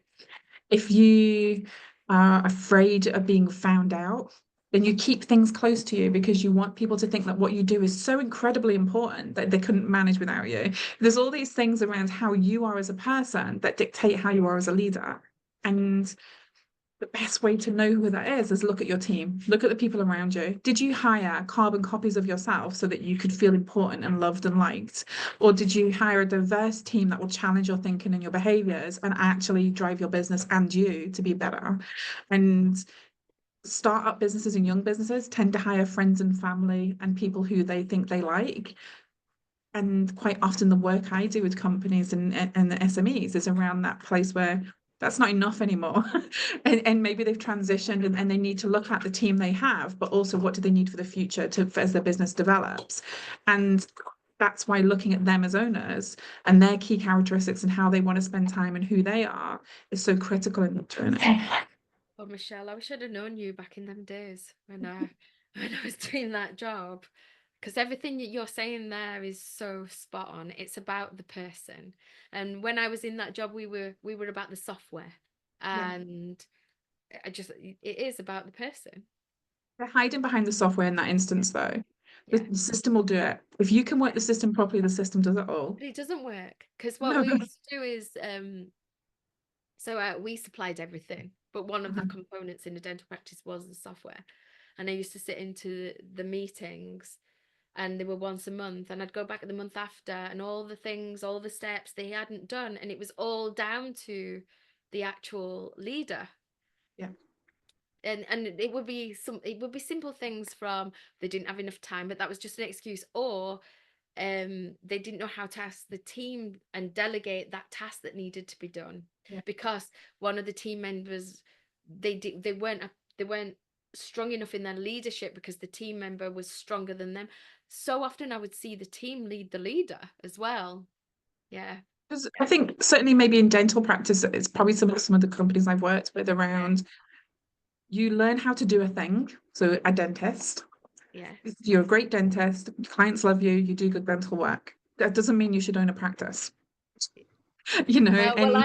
S2: If you are afraid of being found out, then you keep things close to you because you want people to think that what you do is so incredibly important that they couldn't manage without you. There's all these things around how you are as a person that dictate how you are as a leader. And the best way to know who that is look at your team, look at the people around you. Did you hire carbon copies of yourself so that you could feel important and loved and liked? Or did you hire a diverse team that will challenge your thinking and your behaviors and actually drive your business and you to be better? And startup businesses and young businesses tend to hire friends and family and people who they think they like. And quite often the work I do with companies and the SMEs is around that place where that's not enough anymore. And maybe they've transitioned and they need to look at the team they have, but also what do they need for the future as their business develops. And that's why looking at them as owners and their key characteristics and how they want to spend time and who they are is so critical in the journey.
S1: Oh, Michelle, I wish I'd have known you back in them days when I when I was doing that job. Because everything that you're saying there is so spot on. It's about the person. And when I was in that job, we were about the software.
S2: Yeah.
S1: And it is about the person.
S2: They're hiding behind the software in that instance, though. The,
S1: Yeah.
S2: the system will do it. If you can work the system properly, the system does it all.
S1: But it doesn't work. Because what
S2: No.
S1: we used to do is we supplied everything, but one of the
S2: Mhm.
S1: components in the dental practice was the software. And I used to sit into the meetings, and they were once a month, and I'd go back the month after, and all the things, all the steps they hadn't done, and it was all down to the actual leader.
S2: Yeah.
S1: And it would be simple things from they didn't have enough time, but that was just an excuse, or they didn't know how to ask the team and delegate that task that needed to be done,
S2: Yeah.
S1: because one of the team members, they weren't strong enough in their leadership because the team member was stronger than them. So often I would see the team lead the leader as well. Yeah.
S2: 'Cause I think certainly maybe in dental practice, it's probably some of the companies I've worked with
S1: Yeah.
S2: around you learn how to do a thing. So a dentist,
S1: Yeah.
S2: if you're a great dentist, clients love you, you do good dental work. That doesn't mean you should own a practice, you know, and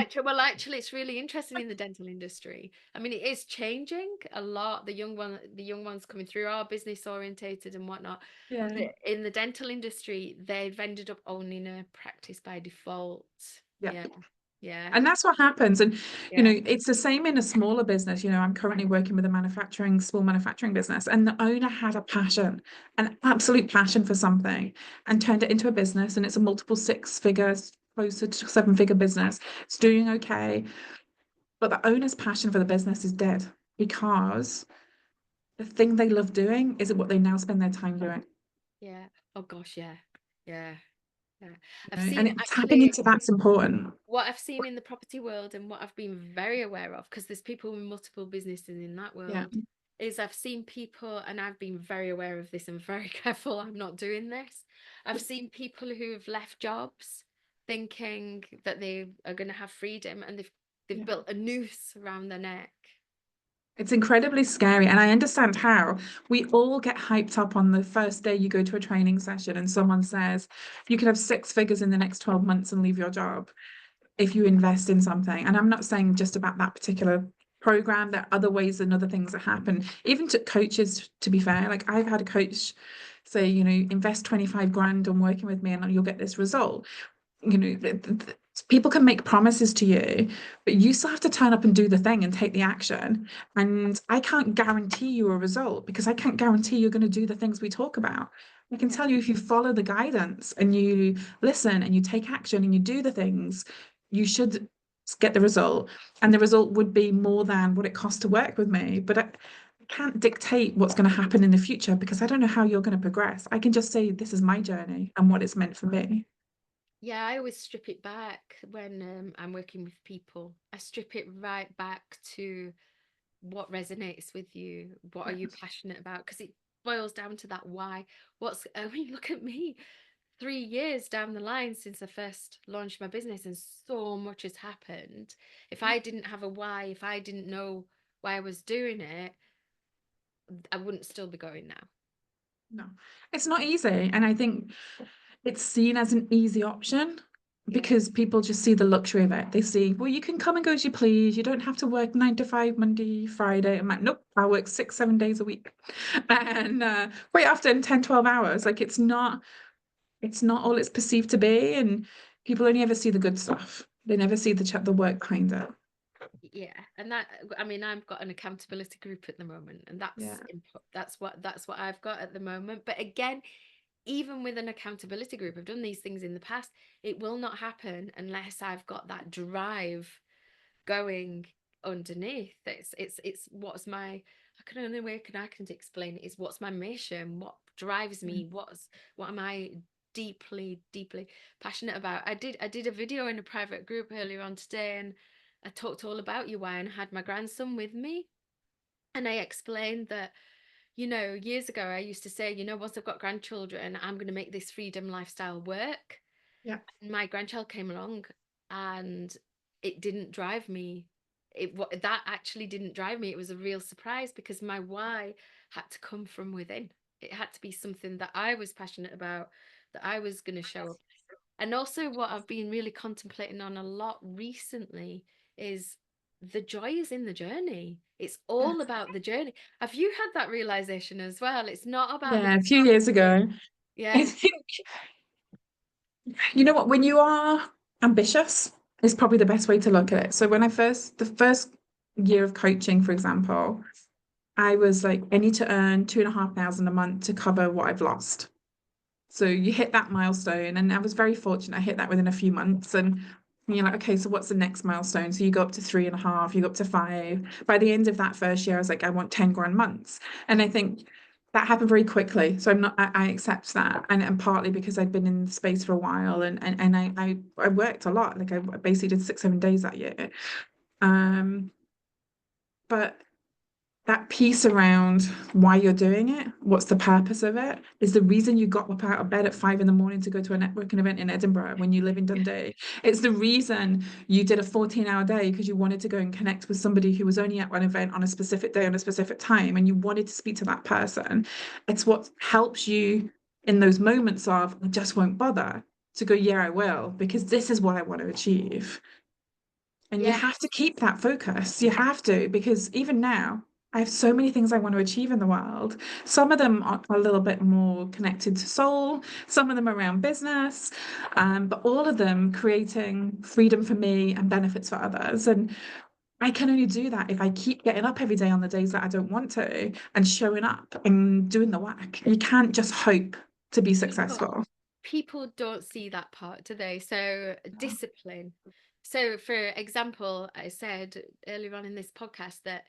S1: Actually, it's really interesting in the dental industry. I mean, it is changing a lot. The young ones coming through are business orientated and whatnot.
S2: yeah.
S1: But in the dental industry, they've ended up owning a practice by default.
S2: Yeah.
S1: Yeah, yeah,
S2: And that's what happens. And, you
S1: yeah,
S2: know, it's the same in a smaller business. You know, I'm currently working with a small manufacturing business, and the owner had a passion, an absolute passion for something, and turned it into a business. And it's a multiple six figures, closer to seven-figure business. It's doing okay. But the owner's passion for the business is dead because the thing they love doing isn't what they now spend their time doing.
S1: yeah. Oh gosh, yeah, yeah, yeah.
S2: You
S1: I've
S2: know, and
S1: seen
S2: tapping
S1: actually
S2: into that's important.
S1: what I've seen in the property world and what I've been very aware of, because there's people with multiple businesses in that
S2: Yeah.
S1: world, is I've seen people, and I've been very aware of this and very careful I'm not doing this. I've seen people who've left jobs thinking that they are going to have freedom, and they've
S2: Yeah.
S1: built a noose around their neck.
S2: It's incredibly scary. And I understand how we all get hyped up on the first day you go to a training session and someone says, you could have six figures in the next 12 months and leave your job if you invest in something. And I'm not saying just about that particular program, there are other ways and other things that happen, even to coaches, to be fair. Like I've had a coach say, you know, invest 25 grand on working with me and you'll get this result. You know, people can make promises to you, but you still have to turn up and do the thing and take the action. And I can't guarantee you a result because I can't guarantee you're going to do the things we talk about. I can
S1: Yeah,
S2: tell you if you follow the guidance and you listen and you take action and you do the things, you should get the result. And the result would be more than what it costs to work with me. But I can't dictate what's going to happen in the future because I don't know how you're going to progress. I can just say, this is my journey and what it's meant for me.
S1: yeah. I always strip it back when I'm working with people. I strip it right back to what resonates with you, what are
S2: Yeah.
S1: you passionate about, because it boils down to that why. What's I mean, look at me, 3 years down the line since I first launched my business, and so much has happened. If I didn't have a why, if I didn't know why I was doing it, I wouldn't still be going now.
S2: No, it's not easy. And I think it's seen as an easy option
S1: Yeah,
S2: because people just see the luxury of it. They see, well, you can come and go as you please. You don't have to work 9 to 5, Monday, Friday. I'm like, nope, I work 6, 7 days a week. And quite often 10, 12 hours. Like it's not all it's perceived to be. And people only ever see the good stuff. They never see the work behind it.
S1: yeah. And that, I mean, I've got an accountability group at the moment, and
S2: Yeah.
S1: that's what I've got at the moment. But again, even with an accountability group, I've done these things in the past. It will not happen unless I've got that drive going underneath. It's what's my, I can only way can I can explain it is what's my mission, what drives
S2: Mm.
S1: me, what am I deeply passionate about. I did a video in a private group earlier on today, and I talked all about you why, and I had my grandson with me, and I explained that, years ago I used to say, once I've got grandchildren, I'm going to make this freedom lifestyle work.
S2: Yeah.
S1: And my grandchild came along, and it didn't drive me. That actually didn't drive me. It was a real surprise because my why had to come from within. It had to be something that I was passionate about, that I was going to show up. And also, what I've been really contemplating on a lot recently is the joy is in the journey. It's
S2: Yeah.
S1: all about the journey. Have you had that realization as well? It's not about the
S2: Yeah. A few years
S1: destination.
S2: ago, I
S1: Yeah,
S2: think, you know what, when you are ambitious is probably the best way to look at it. So when I first, the first year of coaching, for example, I was like, I need to earn 2,500 a month to cover what I've lost. So you hit that milestone, and I was very fortunate. I hit that within a few months, and you're like, okay, so what's the next milestone? So you go up to 3.5, you go up to 5. By the end of that first year, I was like, I want 10 grand months, and I think that happened very quickly. So I'm not, I accept that, and partly because I'd been in the space for a while, and I worked a lot. Like I basically did 6, 7 days that year. Um, but that piece around why you're doing it, what's the purpose of it, is the reason you got up out of bed at 5 in the morning to go to a networking event in Edinburgh when you live in Dundee. It's the reason you did a 14-hour day because you wanted to go and connect with somebody who was only at one event on a specific day on a specific time and you wanted to speak to that person. It's what helps you in those moments of, I just won't bother, to go, yeah, I will, because this is what I want to achieve. And you
S1: Yeah.
S2: have to keep that focus. You have to, because even now, I have so many things I want to achieve in the world. Some of them are a little bit more connected to soul, some of them around business, but all of them creating freedom for me and benefits for others. And I can only do that if I keep getting up every day on the days that I don't want to and showing up and doing the work. You can't just hope to be
S1: People
S2: successful.
S1: people don't see that part, do they? So discipline. So for example, I said earlier on in this podcast that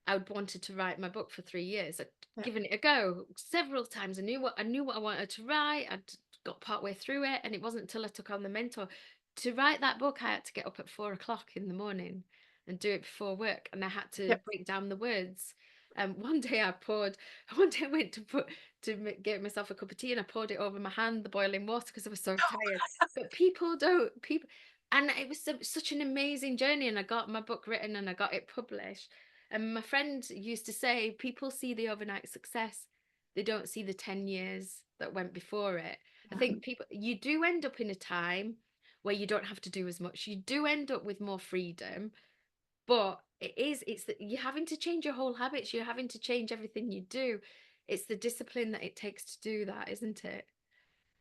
S1: I would wanted to write my book for 3 years. I'd
S2: Yeah.
S1: given it a go several times. I knew what I wanted to write. I'd got partway through it, and it wasn't until I took on the mentor to write that book. I had to get up at 4 o'clock in the morning and do it before work, and I had to
S2: Yep.
S1: break down the words. One day I poured. One day I went get myself a cup of tea, and I poured it over my hand, the boiling water, because I was so tired. But people don't people, and it was such an amazing journey. And I got my book written, and I got it published. And my friend used to say, people see the overnight success, they don't see the 10 years that went before it. I think you do end up in a time where you don't have to do as much. You do end up with more freedom, but it's that you're having to change your whole habits. You're having to change everything you do. It's the discipline that it takes to do that, isn't it?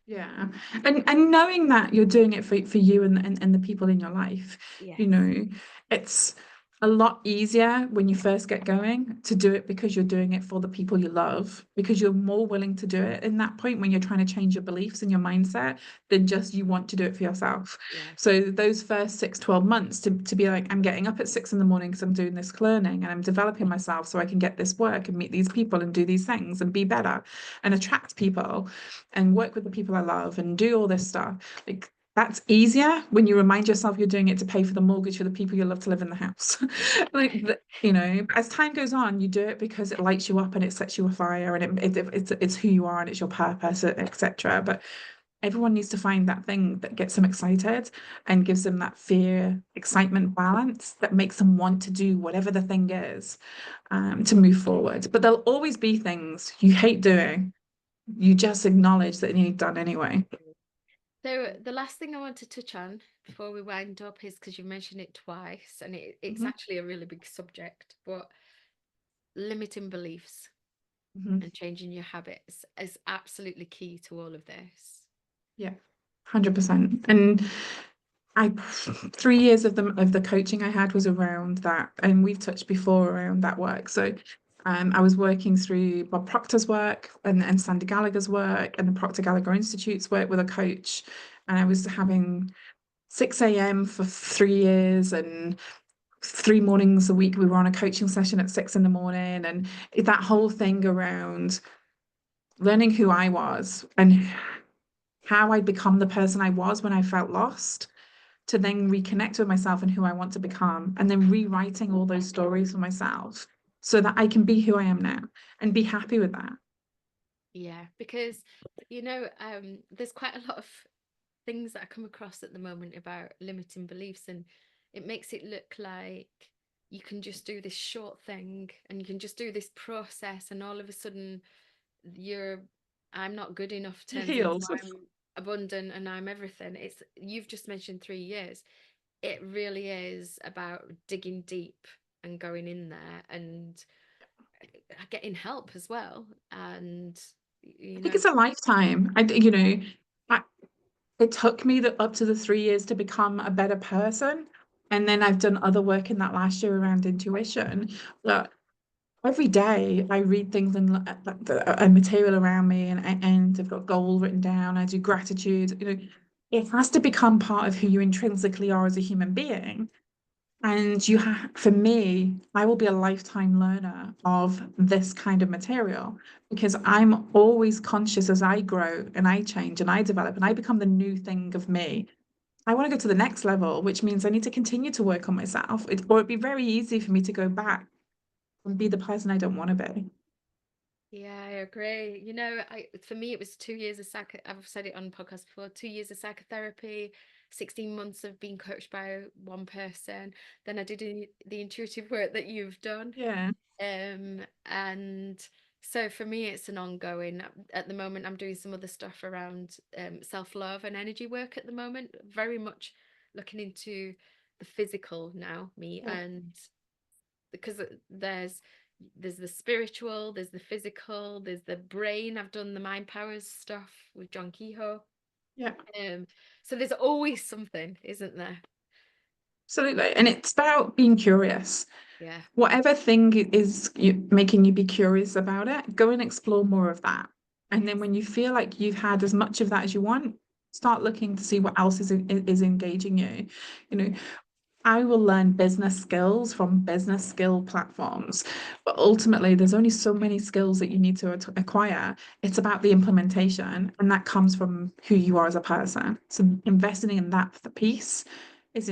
S2: Yeah. And knowing that you're doing it for you and the people in your life, you
S1: Yes.
S2: know, it's a lot easier when you first get going to do it because you're doing it for the people you love, because you're more willing to do it in that point when you're trying to change your beliefs and your mindset than just you want to do it for yourself.
S1: Yeah.
S2: So those first 6, 12 months to be like, I'm getting up at 6 in the morning because I'm doing this learning and I'm developing myself so I can get this work and meet these people and do these things and be better and attract people and work with the people I love and do all this stuff. Like that's easier when you remind yourself you're doing it to pay for the mortgage for the people you love to live in the house. As time goes on, you do it because it lights you up and it sets you afire and it's who you are and it's your purpose, etc. But everyone needs to find that thing that gets them excited and gives them that fear, excitement balance that makes them want to do whatever the thing is, to move forward. But there'll always be things you hate doing, you just acknowledge that it needs done anyway.
S1: So the last thing I want to touch on before we wind up is because you mentioned it twice, and it's
S2: Mhm,
S1: actually a really big subject, but limiting beliefs
S2: mhm.
S1: and changing your habits is absolutely key to all of this.
S2: Yeah, 100%. And I 3 years of the coaching I had was around that, and we've touched before around that work. So I was working through Bob Proctor's work and Sandy Gallagher's work and the Proctor Gallagher Institute's work with a coach. And I was having 6 a.m. for 3 years and 3 mornings a week. We were on a coaching session at 6 in the morning. And that whole thing around learning who I was and how I'd become the person I was when I felt lost, to then reconnect with myself and who I want to become, and then rewriting all those stories for myself so that I can be who I am now and be happy with that.
S1: Yeah, because there's quite a lot of things that I come across at the moment about limiting beliefs, and it makes it look like you can just do this short thing and you can just do this process, and all of a sudden you're I'm not good enough
S2: You
S1: turns into
S2: healed.
S1: I'm abundant and I'm everything. It's You've just mentioned 3 years. It really is about digging deep and going in there and getting help as well. And
S2: I
S1: you
S2: think
S1: know,
S2: it's a lifetime. I, it took me up to the 3 years to become a better person. And then I've done other work in that last year around intuition. But every day I read things and look at the material around me, and I've got goals written down. I do gratitude. It has to become part of who you intrinsically are as a human being. And you have, for me, I will be a lifetime learner of this kind of material because I'm always conscious as I grow and I change and I develop and I become the new thing of me. I want to go to the next level, which means I need to continue to work on myself. Or it'd be very easy for me to go back and be the person I don't want to be.
S1: Yeah, I agree. For me, it was 2 years of I've said it on podcast before, 2 years of psychotherapy, 16 months of being coached by one person. Then I did the intuitive work that you've done.
S2: Yeah.
S1: And so for me, it's an ongoing. At the moment, I'm doing some other stuff around self-love and energy work at the moment, very much looking into the physical now, me,
S2: Yeah.
S1: and because there's the spiritual, there's the physical, there's the brain. I've done the mind powers stuff with John Kehoe.
S2: Yeah.
S1: Um, so there's always something, isn't there?
S2: Absolutely. And it's about being curious.
S1: Yeah.
S2: Whatever thing is making you be curious about it, go and explore more of that. And then when you feel like you've had as much of that as you want, start looking to see what else is engaging you. You know, I will learn business skills from business skill platforms, but ultimately, there's only so many skills that you need to acquire. It's about the implementation, and that comes from who you are as a person. So, investing in that piece is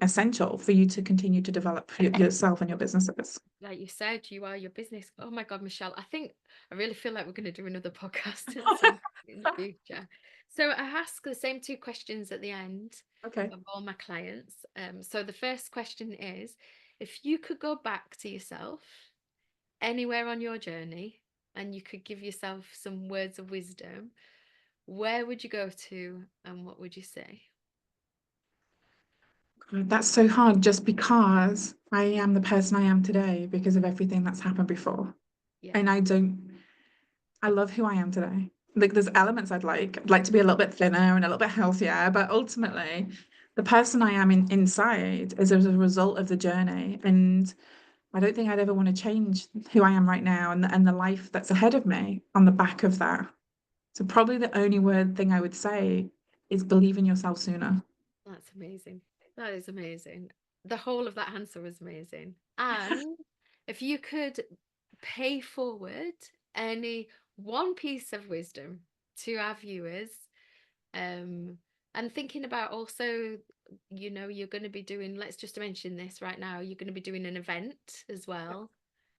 S2: essential for you to continue to develop yourself and your businesses.
S1: Like you said, you are your business. Oh my God, Michelle, I really feel like we're going to do another podcast at some point in the future. So I ask the same two questions at the end
S2: Okay.
S1: of all my clients. So the first question is, if you could go back to yourself anywhere on your journey and you could give yourself some words of wisdom, where would you go to and what would you say?
S2: That's so hard just because I am the person I am today because of everything that's happened before.
S1: Yeah.
S2: And I love who I am today. Like there's elements I'd like to be a little bit thinner and a little bit healthier, but ultimately the person I am inside is as a result of the journey. And I don't think I'd ever want to change who I am right now and the life that's ahead of me on the back of that. So probably the only word thing I would say is believe in yourself sooner.
S1: That's amazing. That is amazing. The whole of that answer was amazing. And if you could pay forward any one piece of wisdom to our viewers, um, and thinking about also, you're going to be doing, let's just mention this right now, you're going to be doing an event as well.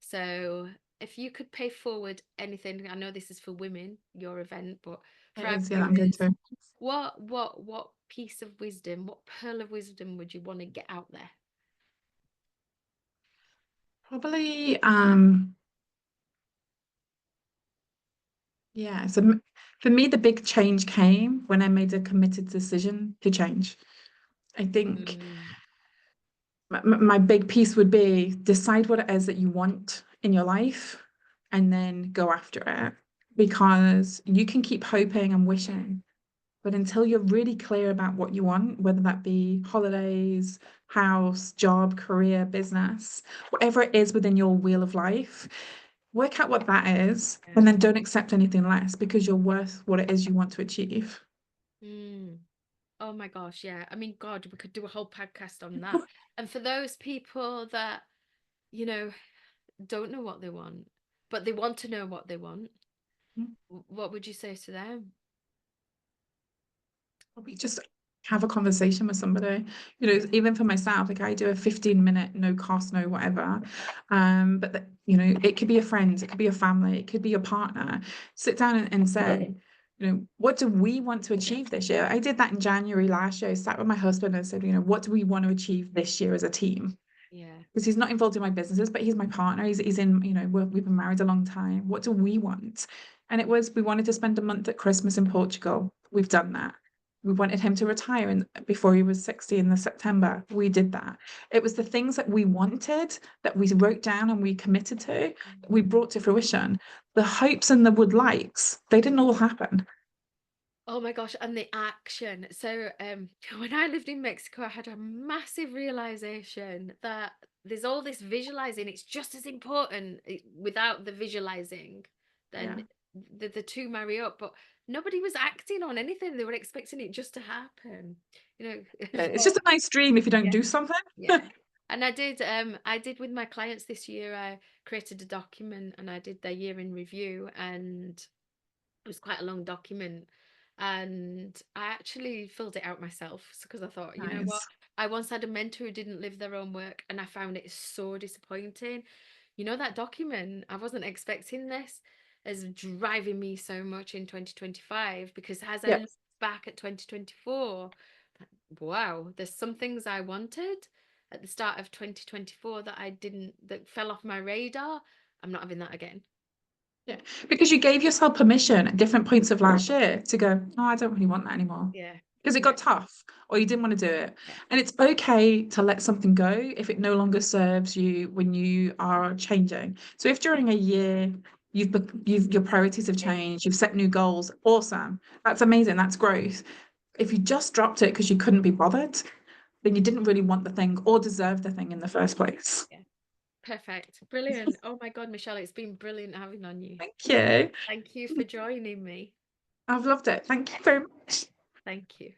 S1: So if you could pay forward anything, I know this is for women, your event, but
S2: It
S1: for our
S2: is, yeah, I'm going
S1: viewers,
S2: to.
S1: what piece of wisdom, what pearl of wisdom would you want to get out there?
S2: Probably, yeah. So for me, the big change came when I made a committed decision to change. I think
S1: Mm,
S2: my big piece would be decide what it is that you want in your life and then go after it because you can keep hoping and wishing, but until you're really clear about what you want, whether that be holidays, house, job, career, business, whatever it is within your wheel of life, work out what that is
S1: yeah.
S2: and then don't accept anything less because you're worth what it is you want to achieve.
S1: Mm. Oh my gosh, yeah. I mean, God, we could do a whole podcast on that. And for those people that, you know, don't know what they want, but they want to know what they want, what would you say to them?
S2: Probably just have a conversation with somebody. Even for myself, like I do a 15-minute, no cost, no whatever. But it could be a friend, it could be a family, it could be your partner. Sit down and say, what do we want to achieve this year? I did that in January last year. I sat with my husband and said, what do we want to achieve this year as a team?
S1: Yeah.
S2: Because he's not involved in my businesses, but he's my partner. He's in, we've been married a long time. What do we want? And it was, we wanted to spend a month at Christmas in Portugal. We've done that. We wanted him to retire before he was 60 in the September. We did that. It was the things that we wanted that we wrote down and we committed to, that we brought to fruition. The hopes and the would likes, they didn't all happen.
S1: Oh my gosh, and the action. So, when I lived in Mexico, I had a massive realization that there's all this visualizing. It's just as important without the visualizing.
S2: Yeah.
S1: Then the two marry up, but nobody was acting on anything. They were expecting it just to happen. You know,
S2: Yeah, it's
S1: for
S2: just a nice dream if you don't
S1: yeah,
S2: do something.
S1: yeah. And I did with my clients this year, I created a document and I did their year in review, and it was quite a long document, and I actually filled it out myself because I thought, you know what?
S2: Nice.
S1: I once had a mentor who didn't live their own work, and I found it so disappointing. You know, that document, I wasn't expecting this, is driving me so much in 2025 because as I
S2: Yep.
S1: look back at 2024, wow, there's some things I wanted at the start of 2024 that I didn't, that fell off my radar. I'm not having that again.
S2: Yeah. Because you gave yourself permission at different points of last year to go, oh, I don't really want that anymore.
S1: Yeah.
S2: Because it
S1: Yeah.
S2: got tough or you didn't want to do it.
S1: Yeah.
S2: And it's okay to let something go if it no longer serves you when you are changing. So if during a year your priorities have changed, you've set new goals, awesome. That's amazing. That's growth. If you just dropped it because you couldn't be bothered, then you didn't really want the thing or deserve the thing in the first place.
S1: Yeah. Perfect. Brilliant. Oh my God, Michelle, it's been brilliant having on you.
S2: Thank you.
S1: Thank you for joining me.
S2: I've loved it. Thank you very much.
S1: Thank you.